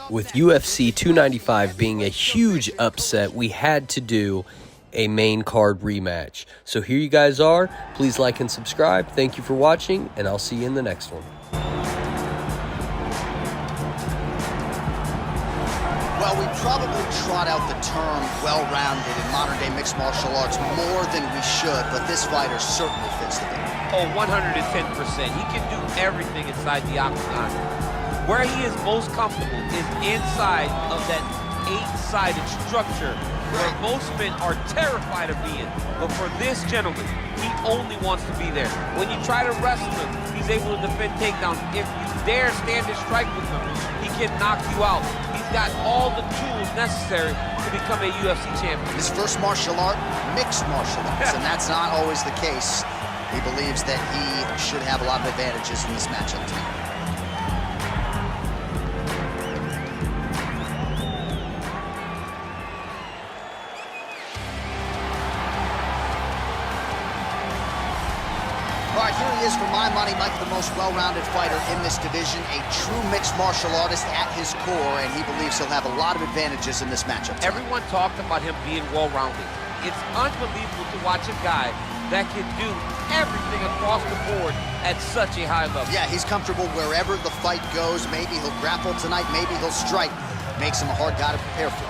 With UFC 295 being a huge upset, we had to do a main card rematch. So here you guys are. Please like and subscribe. Thank you for watching, and I'll see you in the next one. Well, we probably trot out the term well-rounded in modern-day mixed martial arts more than we should, but this fighter certainly fits the bill. Oh, 110%. He can do everything inside the octagon. Where he is most comfortable is inside of that 8-sided structure where most men are terrified of being. But for this gentleman, he only wants to be there. When you try to wrestle him, he's able to defend takedowns. If you dare stand and strike with him, he can knock you out. He's got all the tools necessary to become a UFC champion. His first martial art, mixed martial arts, and that's not always the case. He believes that he should have a lot of advantages in this matchup tonight. All right, here he is, for my money, Mike, the most well-rounded fighter in this division, a true mixed martial artist at his core, and he believes he'll have a lot of advantages in this matchup tonight. Everyone talked about him being well-rounded. It's unbelievable to watch a guy that can do everything across the board at such a high level. Yeah, he's comfortable wherever the fight goes. Maybe he'll grapple tonight, maybe he'll strike. Makes him a hard guy to prepare for.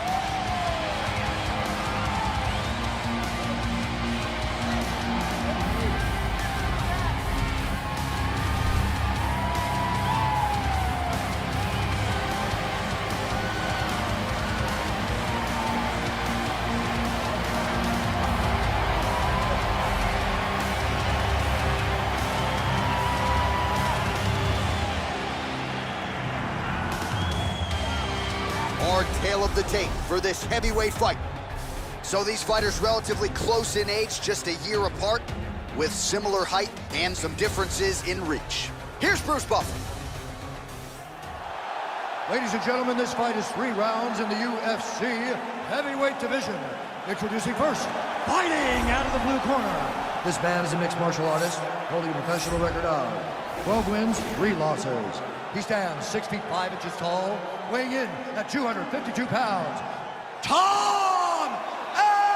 Hard tale of the tape for this heavyweight fight. So these fighters relatively close in age, just a year apart, with similar height and some differences in reach. Here's Bruce Buffer. Ladies and gentlemen, this fight is 3 rounds in the UFC heavyweight division. Introducing first, fighting out of the blue corner. This man is a mixed martial artist, holding a professional record of 12 wins, 3 losses. He stands 6 feet 5 inches tall, weighing in at 252 pounds. Tom Aspinall!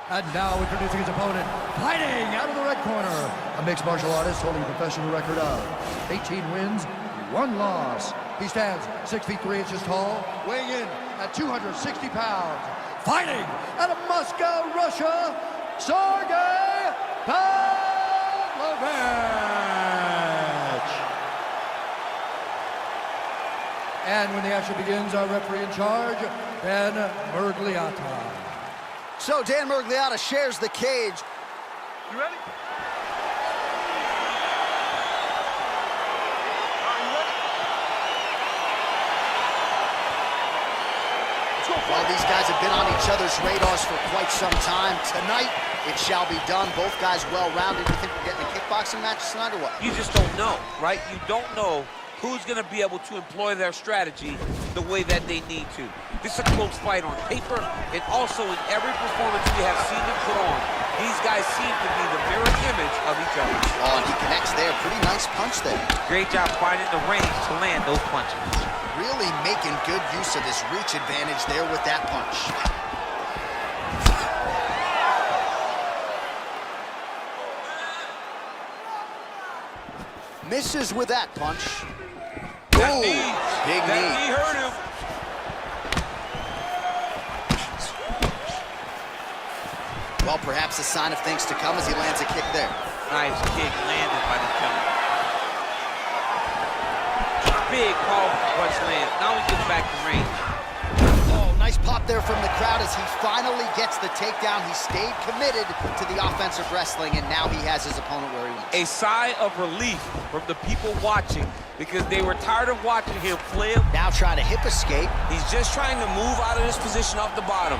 And now introducing his opponent, fighting out of the red corner, a mixed martial artist holding a professional record of 18 wins, 1 loss. He stands 6 feet 3 inches tall, weighing in at 260 pounds. Fighting out of Moscow, Russia, Sergey Pavlovich. And when the action begins, our referee in charge, Dan Miragliotta. So Dan Miragliotta shares the cage. You ready? Well, these guys have been on each other's radars for quite some time. Tonight, it shall be done. Both guys well-rounded. You think we're getting a kickboxing match tonight or what? You just don't know, right? You don't know who's going to be able to employ their strategy the way that they need to. This is a close fight on paper, and also in every performance we have seen them put on. These guys seem to be the mirror image of each other. Oh, and he connects there. Pretty nice punch there. Great job finding the range to land those punches. Really making good use of his reach advantage there with that punch. Misses with that punch. That Ooh, knee. big That knee. knee hurt him. Well, perhaps a sign of things to come as he lands a kick there. Nice kick landed by the gentleman. Big powerful punch lands. Now he gets back to range. Oh, nice pop there from the crowd as he finally gets the takedown. He stayed committed to the offensive wrestling, and now he has his opponent where he wants. A sigh of relief from the people watching because they were tired of watching him flail. Now trying to hip escape. He's just trying to move out of this position off the bottom.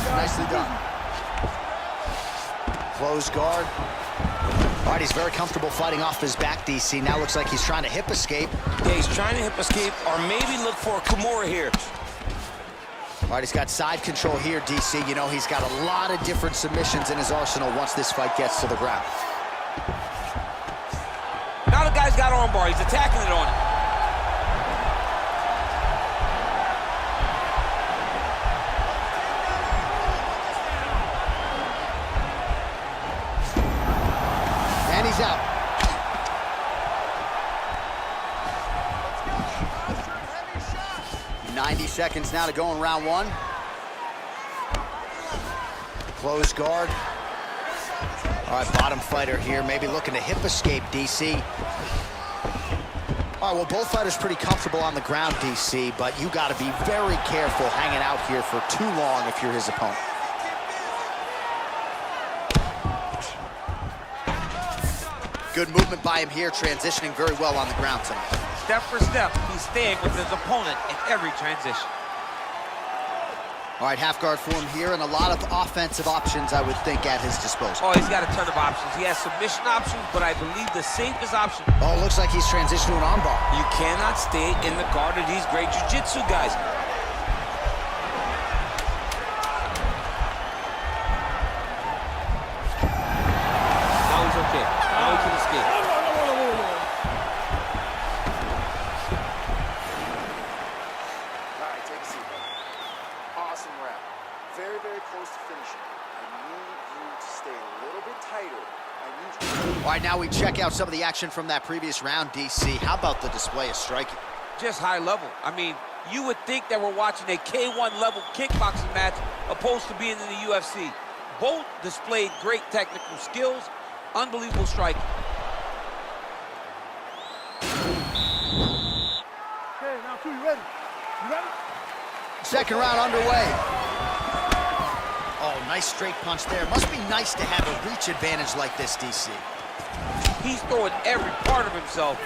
Nicely done. Close guard. All right, he's very comfortable fighting off his back, DC. Now looks like he's trying to hip escape. Yeah, he's trying to hip escape or maybe look for a Kimura here. All right, he's got side control here, DC. You know, he's got a lot of different submissions in his arsenal once this fight gets to the ground. Now the guy's got armbar. He's attacking it on him. And he's out. "90 seconds now to go in round one. Close guard. All right, bottom fighter here, maybe looking to hip escape, DC. All right, well, both fighters pretty comfortable on the ground, DC, but you got to be very careful hanging out here for too long if you're his opponent. Good movement by him here, transitioning very well on the ground tonight. Step for step, he's staying with his opponent in every transition. All right, half guard for him here, and a lot of offensive options, I would think, at his disposal. Oh, he's got a ton of options. He has submission options, but I believe the safest option. Oh, looks like he's transitioned to an armbar. You cannot stay in the guard of these great jiu-jitsu guys. Now he's okay. Now he can escape. All right, take a seat, buddy. Awesome round. Very, very close to finishing. I need you to stay a little bit tighter. I need you. All right, now we check out some of the action from that previous round, DC. How about the display of striking? Just high level. I mean, you would think that we're watching a K1 level kickboxing match opposed to being in the UFC. Both displayed great technical skills, unbelievable striking. Okay, now two, you ready? You ready? Second round underway. Oh, nice straight punch there. Must be nice to have a reach advantage like this, DC. He's throwing every part of himself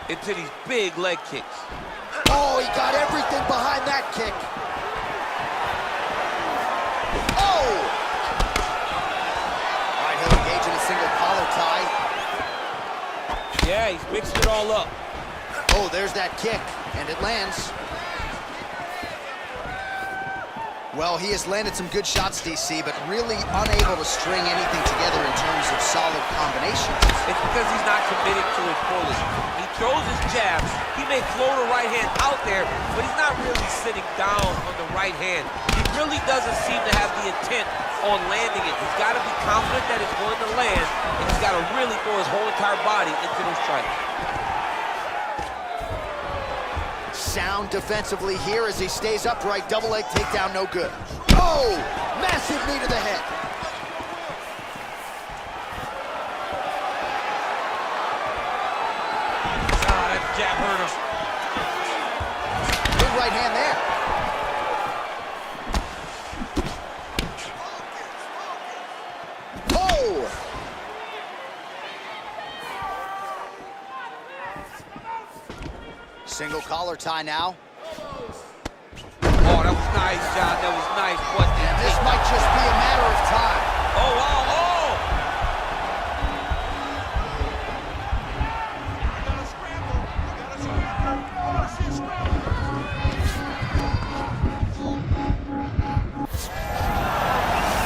into these big leg kicks. Oh, he got everything behind that kick. Oh! All right, he'll engage in a single collar tie. Yeah, he's mixed it all up. Oh, there's that kick, and it lands. Well, he has landed some good shots, DC, but really unable to string anything together in terms of solid combinations. It's because he's not committed to his pulling. He throws his jabs. He may float a right hand out there, but he's not really sitting down on the right hand. He really doesn't seem to have the intent on landing it. He's got to be confident that it's going to land, and he's got to really throw his whole entire body into those strikes. Sound defensively here as he stays upright. Double leg takedown, no good. Oh! Massive knee to the head. Ah, that jab hurt him. Good right hand there. Oh! Single collar tie now. Oh, that was nice, John. That was nice. What? And this might just be a matter of time. Oh, wow. Oh!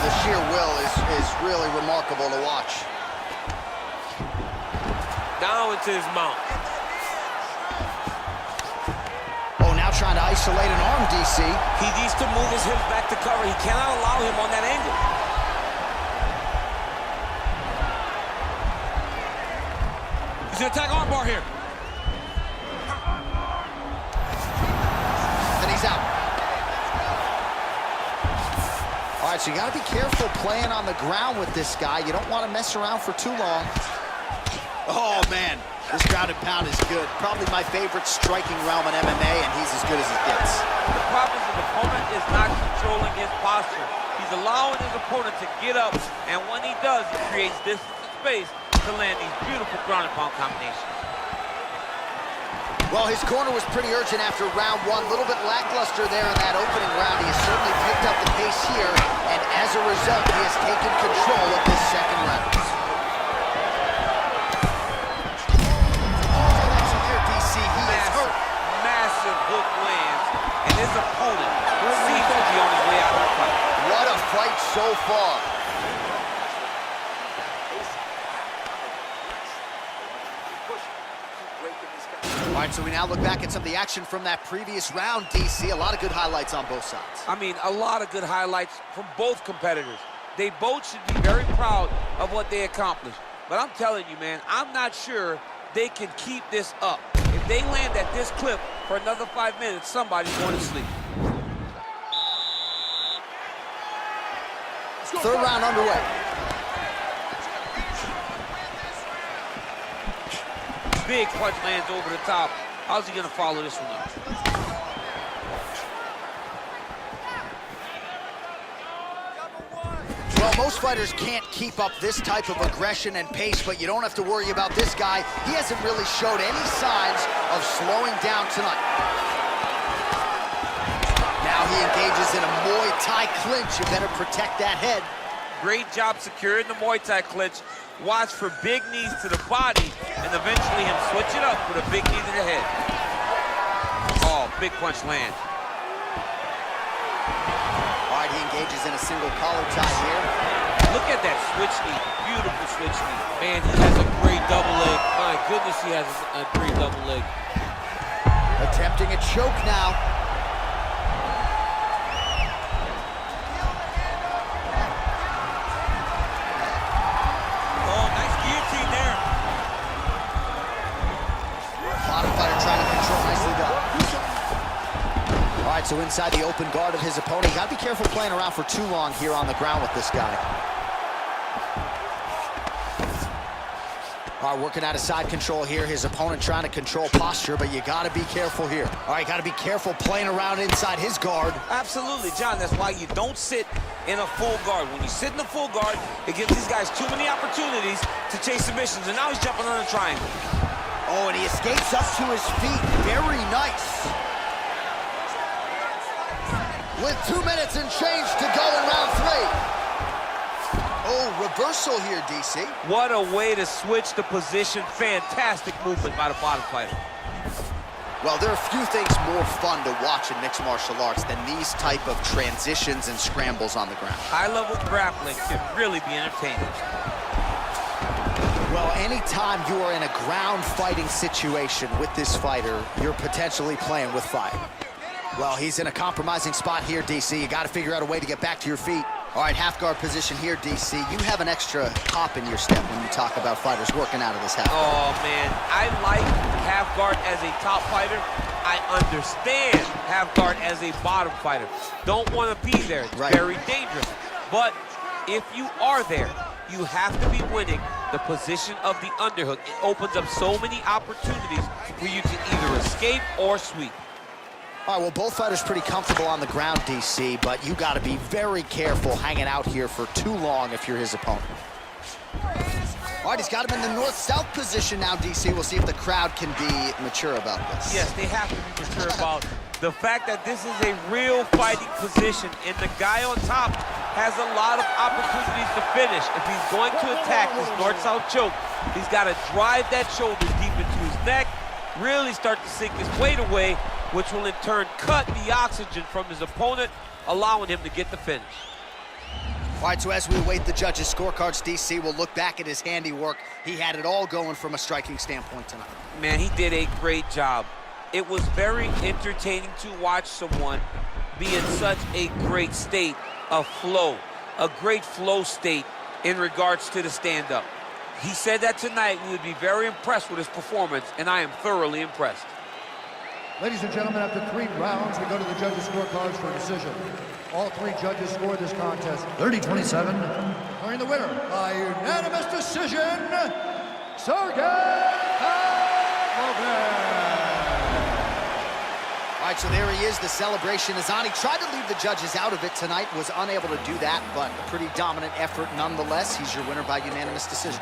The sheer will is really remarkable to watch. Down into his mount. Oh, now trying to isolate an arm, DC. He needs to move his hips back to cover. He cannot allow him on that angle. He's gonna attack armbar here. And he's out. All right, so you got to be careful playing on the ground with this guy. You don't want to mess around for too long. Oh, man. This ground and pound is good. Probably my favorite striking realm in MMA, and he's as good as it gets. The problem is the opponent is not controlling his posture. He's allowing his opponent to get up, and when he does, he creates distance and space to land these beautiful ground and pound combinations. Well, his corner was pretty urgent after round one. A little bit lackluster there in that opening round. He has certainly picked up the pace here, and as a result, he has taken control of this second round. All right, so we now look back at some of the action from that previous round, DC. A lot of good highlights on both sides. I mean, a lot of good highlights from both competitors. They both should be very proud of what they accomplished. But I'm telling you, man, I'm not sure they can keep this up. If they land at this clip for another 5 minutes, somebody's going to sleep. Third round underway. Big punch lands over the top. How's he going to follow this one up? Well, most fighters can't keep up this type of aggression and pace, but you don't have to worry about this guy. He hasn't really showed any signs of slowing down tonight. Now he engages in a Muay Thai clinch. You better protect that head. Great job securing the Muay Thai clinch. Watch for big knees to the body, and eventually him switch it up with a big knee to the head. Oh, big punch land. All right, he engages in a single collar tie here. Look at that switch knee. Beautiful switch knee. Man, he has a great double leg. My goodness, he has a great double leg. Attempting a choke now. Oh, nice guillotine there. Bottom fighter trying to control, nicely done. All right, so inside the open guard of his opponent. Got to be careful playing around for too long here on the ground with this guy. All right, working out of side control here. His opponent trying to control posture, but you got to be careful here. All right, got to be careful playing around inside his guard. Absolutely, John. That's why you don't sit in a full guard. When you sit in a full guard, it gives these guys too many opportunities to chase submissions, and now he's jumping on a triangle. Oh, and he escapes up to his feet. Very nice. With 2 minutes and change to go in round 3. Oh, reversal here, DC. What a way to switch the position. Fantastic movement by the bottom fighter. Well, there are few things more fun to watch in mixed martial arts than these type of transitions and scrambles on the ground. High-level grappling can really be entertaining. Well, anytime you are in a ground fighting situation with this fighter, you're potentially playing with fire. Well, he's in a compromising spot here, DC. You got to figure out a way to get back to your feet. All right, half guard position here, DC. You have an extra hop in your step when you talk about fighters working out of this half guard. Oh, man, I like half guard as a top fighter. I understand half guard as a bottom fighter. Don't want to be there. It's very dangerous. But if you are there, you have to be winning the position of the underhook. It opens up so many opportunities for you to either escape or sweep. All right, well, both fighters pretty comfortable on the ground, DC, but you got to be very careful hanging out here for too long if you're his opponent. All right, he's got him in the north-south position now, DC. We'll see if the crowd can be mature about this. Yes, they have to be mature about the fact that this is a real fighting position, and the guy on top has a lot of opportunities to finish. If he's going to attack this north-south choke, he's got to drive that shoulder deep into his neck, really start to sink his weight away, which will in turn cut the oxygen from his opponent, allowing him to get the finish. All right, so as we await the judges' scorecards, DC will look back at his handiwork. He had it all going from a striking standpoint tonight. Man, he did a great job. It was very entertaining to watch someone be in such a great state of flow, a great flow state in regards to the stand-up. He said that tonight we would be very impressed with his performance, and I am thoroughly impressed. Ladies and gentlemen, after 3 rounds, we go to the judges' scorecards for a decision. All 3 judges scored this contest 30-27. Declaring the winner by unanimous decision, Sergey Pavlovich. All right, so there he is. The celebration is on. He tried to leave the judges out of it tonight, was unable to do that, but a pretty dominant effort nonetheless. He's your winner by unanimous decision.